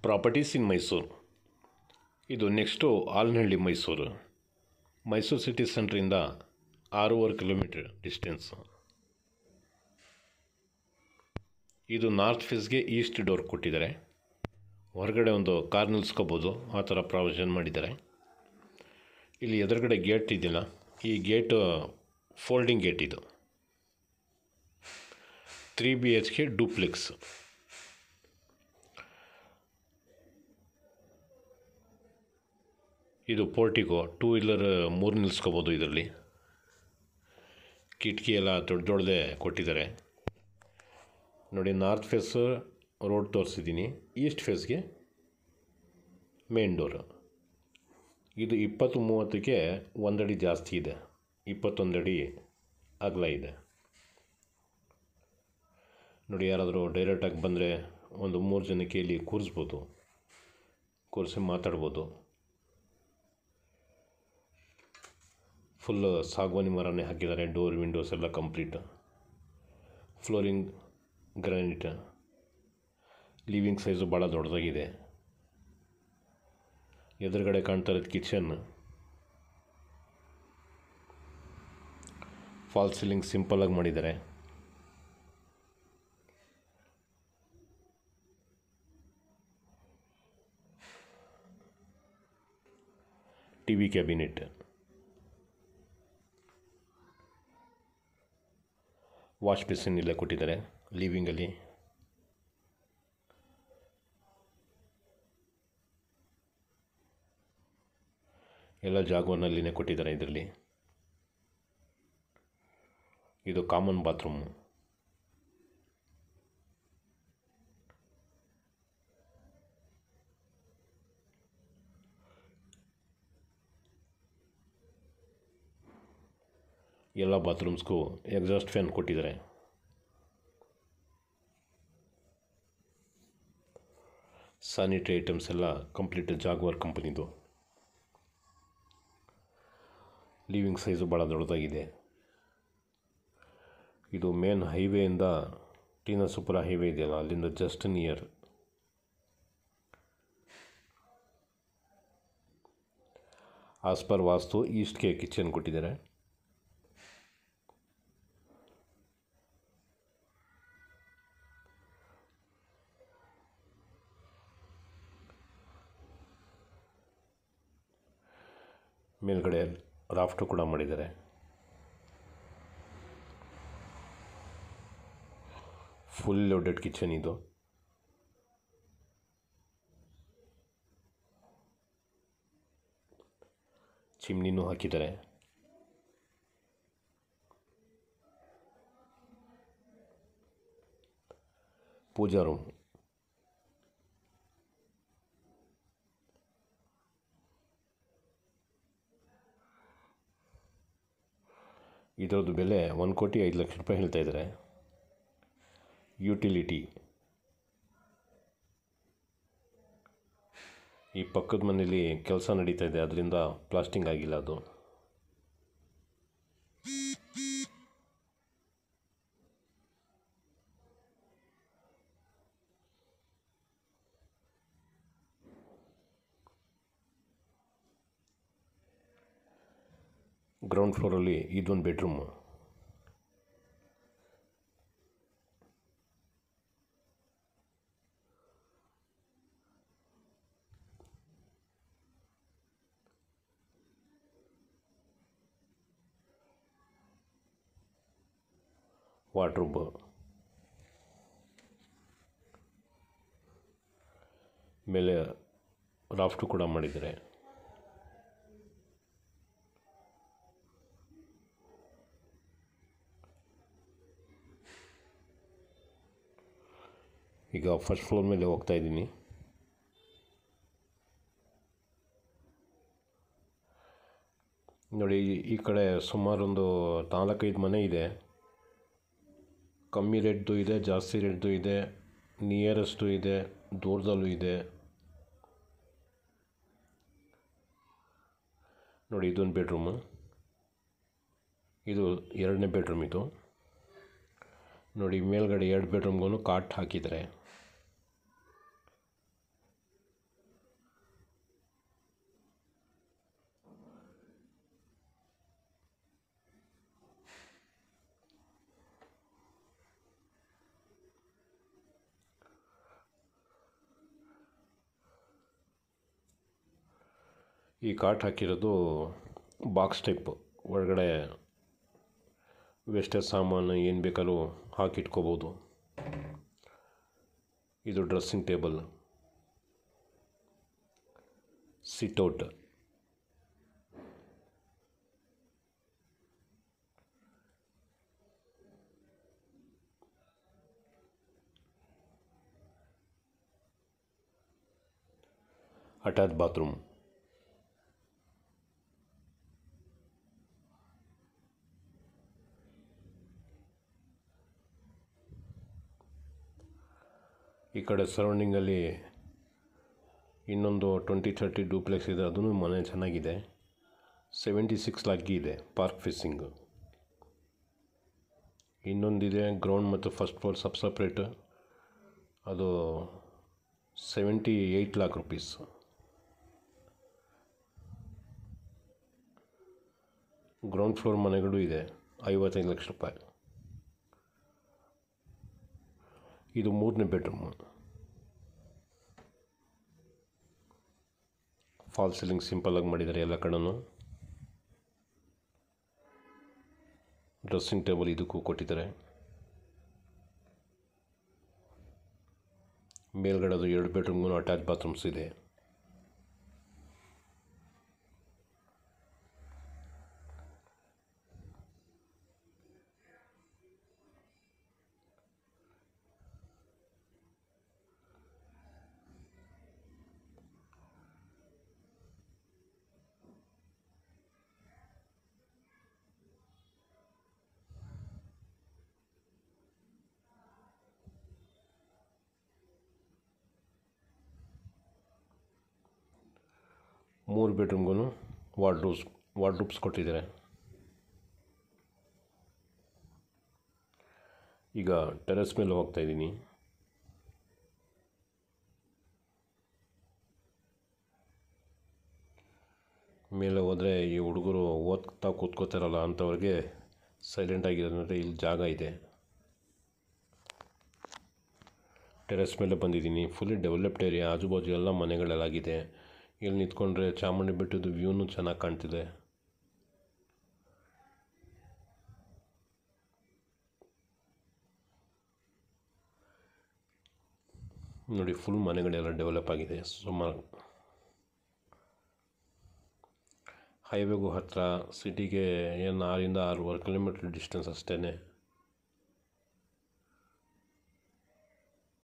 Properties in Mysuru. ಇದು next Alanahalli Mysuru. Mysuru city ಸೆಂಟ್ರಿಂದ 6.5 kilometre distance. ಇದು ನಾರ್ತ್ ಫೇಸ್ಗೆ ಈಸ್ಟ್ ಡೋರ್ ಕೊಟ್ಟಿದ್ದಾರೆ. ಹೊರಗಡೆ ಒಂದು ಕಾರ್ ನಿಲ್ಲಿಸ್ಕೋಬೋದು, ಆ ಥರ ಪ್ರಾವಿಷನ್ ಮಾಡಿದ್ದಾರೆ. ಇಲ್ಲಿ ಎದುರುಗಡೆ ಗೇಟ್ ಇದೆಯಲ್ಲ, ಈ ಗೇಟು ಫೋಲ್ಡಿಂಗ್ ಗೇಟ್. ಇದು 3 BHK ಡೂಪ್ಲೆಕ್ಸ್. ಇದು ಪೋರ್ಟಿಗೋ, 2 ವೀಲರ್ 3 ನಿಲ್ಲಿಸ್ಕೋಬೋದು. ಇದರಲ್ಲಿ ಕಿಟಕಿ ಎಲ್ಲ ದೊಡ್ಡ ದೊಡ್ಡದೇ ಕೊಟ್ಟಿದ್ದಾರೆ ನೋಡಿ. ನಾರ್ತ್ ಫೇಸ್ ರೋಡ್ ತೋರಿಸಿದ್ದೀನಿ, ಈಸ್ಟ್ ಫೇಸ್ಗೆ ಮೇನ್ ಡೋರು. ಇದು 20-30ಕ್ಕೆ 1 ಅಡಿ ಜಾಸ್ತಿ ಇದೆ, 21 ಅಡಿ ಅಗಲ ಇದೆ ನೋಡಿ. ಯಾರಾದರೂ ಡೈರೆಕ್ಟಾಗಿ ಬಂದರೆ ಒಂದು 3 ಜನಕ್ಕೆ ಇಲ್ಲಿ ಕೂರಿಸ್ಬೋದು, ಕೂರಿಸಿ ಮಾತಾಡ್ಬೋದು. ಫುಲ್ ಸಾಗವಾನಿ ಮರನೇ ಹಾಕಿದ್ದಾರೆ. ಡೋರ್ ವಿಂಡೋಸ್ ಎಲ್ಲ complete. Flooring granite. Living size ಭಾಳ ದೊಡ್ಡದಾಗಿದೆ. ಎದುರುಗಡೆ ಕಾಣ್ತಾ ಇರೋದು ಕಿಚನ್. ಫಾಲ್ ಸೀಲಿಂಗ್ ಸಿಂಪಲಾಗಿ ಮಾಡಿದ್ದಾರೆ. TV cabinet. ವಾಶ್ ಬೇಸಿನ್ ಇಲ್ಲೇ ಕೊಟ್ಟಿದ್ದಾರೆ ಲಿವಿಂಗಲ್ಲಿ. ಎಲ್ಲ ಜಾಗವನ್ನಲ್ಲಿನೇ ಕೊಟ್ಟಿದ್ದಾರೆ ಇದರಲ್ಲಿ. ಇದು ಕಾಮನ್ ಬಾತ್ರೂಮು. ಎಲ್ಲ ಬಾತ್ರೂಮ್ಸ್ಗೂ ಎಕ್ಸಾಸ್ಟ್ ಫ್ಯಾನ್ ಕೊಟ್ಟಿದ್ದಾರೆ. ಸ್ಯಾನಿಟರಿ ಐಟಮ್ಸ್ ಎಲ್ಲ ಕಂಪ್ಲೀಟ್ ಜಾಗ್ವಾರ್ ಕಂಪನಿದು. ಲಿವಿಂಗ್ ಸೈಜು ಭಾಳ ದೊಡ್ಡದಾಗಿದೆ. ಇದು ಮೇನ್ ಹೈವೇಯಿಂದ ಟಿ ನರಸೀಪುರ ಹೈವೇ ಇದೆಯಲ್ಲ, ಅಲ್ಲಿಂದ ಜಸ್ಟ್ ನಿಯರ್. ಆಸ್ ಪರ್ ವಾಸ್ತು ಈಸ್ಟ್ಗೆ ಕಿಚನ್ ಕೊಟ್ಟಿದ್ದಾರೆ. ಮೇಲ್ಗಡೆ ರಾಫ್ಟು ಕೂಡ ಮಾಡಿದ್ದಾರೆ. ಫುಲ್ ಲೋಡೆಡ್ ಕಿಚನ್ ಇದು. ಚಿಮ್ನಿನೂ ಹಾಕಿದ್ದಾರೆ. ಪೂಜಾ ರೂಮ್. ಇದರದ್ದು ಬೆಲೆ 1,05,00,000 ರೂಪಾಯಿ ಹೇಳ್ತಾ ಇದ್ದಾರೆ. ಯುಟಿಲಿಟಿ. ಈ ಪಕ್ಕದ ಮನೆಯಲ್ಲಿ ಕೆಲಸ ನಡೀತಾ ಇದೆ, ಅದರಿಂದ ಪ್ಲಾಸ್ಟಿಂಗ್ ಆಗಿಲ್ಲ ಅದು. ಗ್ರೌಂಡ್ ಫ್ಲೋರಲ್ಲಿ ಇದೊಂದು ಬೆಡ್ರೂಮು. ವಾರ್ಡ್ರೋಬ್. ಮೇಲೆ ರಾಫ್ಟು ಕೂಡ ಮಾಡಿದ್ದಾರೆ. ಈಗ ಫಸ್ಟ್ ಫ್ಲೋರ್ ಮೇಲೆ ಹೋಗ್ತಾ ಇದ್ದೀನಿ. ನೋಡಿ, ಈ ಕಡೆ ಸುಮಾರೊಂದು 4-5 ಮನೆ ಇದೆ. ಕಮ್ಮಿ ರೇಟ್ದು ಇದೆ, ಜಾಸ್ತಿ ರೇಟ್ದು ಇದೆ, ನಿಯರೆಸ್ಟು ಇದೆ, ದೂರದಲ್ಲೂ ಇದೆ. ನೋಡಿ, ಇದೊಂದು ಬೆಡ್ರೂಮು. ಇದು 2ನೇ ಬೆಡ್ರೂಮ್. ಇದು ನೋಡಿ, ಮೇಲ್ಗಡೆ 2 ಬೆಡ್ರೂಮ್ಗೂ ಕಾಟ್ ಹಾಕಿದ್ದಾರೆ. ಈ ಕಾಟ್ ಹಾಕಿರೋದು ಬಾಕ್ಸ್ ಟೈಪ್, ಒಳಗಡೆ ವೇಸ್ಟೇಜ್ ಸಾಮಾನು ಏನು ಬೇಕಾದ್ರೂ ಹಾಕಿಟ್ಕೋಬೋದು. ಇದು dressing table, sit-out, attach bathroom, ಈ ಕಡೆ ಸರೌಂಡಿಂಗಲ್ಲಿ ಇನ್ನೊಂದು 20-30 ಡೂಪ್ಲೆಕ್ಸ್ ಇದೆ, ಅದೂ ಮನೆ ಚೆನ್ನಾಗಿದೆ. 76 ಲಾಕ್ ಇದೆ, ಪಾರ್ಕ್ ಫೇಸಿಂಗು. ಇನ್ನೊಂದಿದೆ ಗ್ರೌಂಡ್ ಮತ್ತು ಫಸ್ಟ್ ಫ್ಲೋರ್ ಸಪ್ರೇಟ್, ಅದು 78 ಲಾಕ್ ರುಪೀಸ್. ಗ್ರೌಂಡ್ ಫ್ಲೋರ್ ಮನೆಗಳು ಇದೆ, 55 ಲಕ್ಷ ರೂಪಾಯಿ. ಇದು 3ನೇ ಬೆಡ್ರೂಮು, ಫಾಲ್ ಸೀಲಿಂಗ್ ಸಿಂಪಲ್ಲಾಗಿ ಮಾಡಿದ್ದಾರೆ ಎಲ್ಲ ಕಡೆನೂ. ಡ್ರೆಸ್ಸಿಂಗ್ ಟೇಬಲ್ ಇದಕ್ಕೂ ಕೊಟ್ಟಿದ್ದಾರೆ. ಮೇಲ್ಗಡೆ ಅದು 2 ಬೆಡ್ರೂಮ್ಗೂ ಅಟ್ಯಾಚ್ ಬಾತ್ರೂಮ್ಸ್ ಇದೆ. ಮೂರು ಬೆಡ್ರೂಮ್ಗೂ ವಾರ್ಡ್ರೂಬ್ಸ್ ಕೊಟ್ಟಿದ್ದಾರೆ. ಈಗ ಟೆರೆಸ್ ಮೇಲೆ ಹೋಗ್ತಾಯಿದ್ದೀನಿ. ಮೇಲೆ ಹೋದರೆ ಈ ಹುಡುಗರು ಓದ್ತಾ ಕೂತ್ಕೋತಾರಲ್ಲ ಅಂಥವ್ರಿಗೆ ಸೈಲೆಂಟಾಗಿರೋದಂದರೆ ಇಲ್ಲಿ ಜಾಗ ಇದೆ. ಟೆರೆಸ್ ಮೇಲೆ ಬಂದಿದ್ದೀನಿ. ಫುಲ್ಲಿ ಡೆವಲಪ್ಡ್ ಏರಿಯಾ, ಆಜುಬಾಜು ಎಲ್ಲ ಮನೆಗಳೆಲ್ಲಾಗಿದೆ. ಇಲ್ಲಿ ನಿಂತ್ಕೊಂಡ್ರೆ ಚಾಮುಂಡಿ ಬೆಟ್ಟದ ವ್ಯೂನೂ ಚೆನ್ನಾಗಿ ಕಾಣ್ತಿದೆ. ನೋಡಿ, ಫುಲ್ ಮನೆಗಳೆಲ್ಲ ಡೆವಲಪ್ ಆಗಿದೆ ಸುಮಾರು. ಹೈವೇಗೂ ಹತ್ತಿರ, ಸಿಟಿಗೆ ಏನು 6-6.5 ಕಿಲೋಮೀಟ್ರ್ ಡಿಸ್ಟೆನ್ಸ್ ಅಷ್ಟೇ.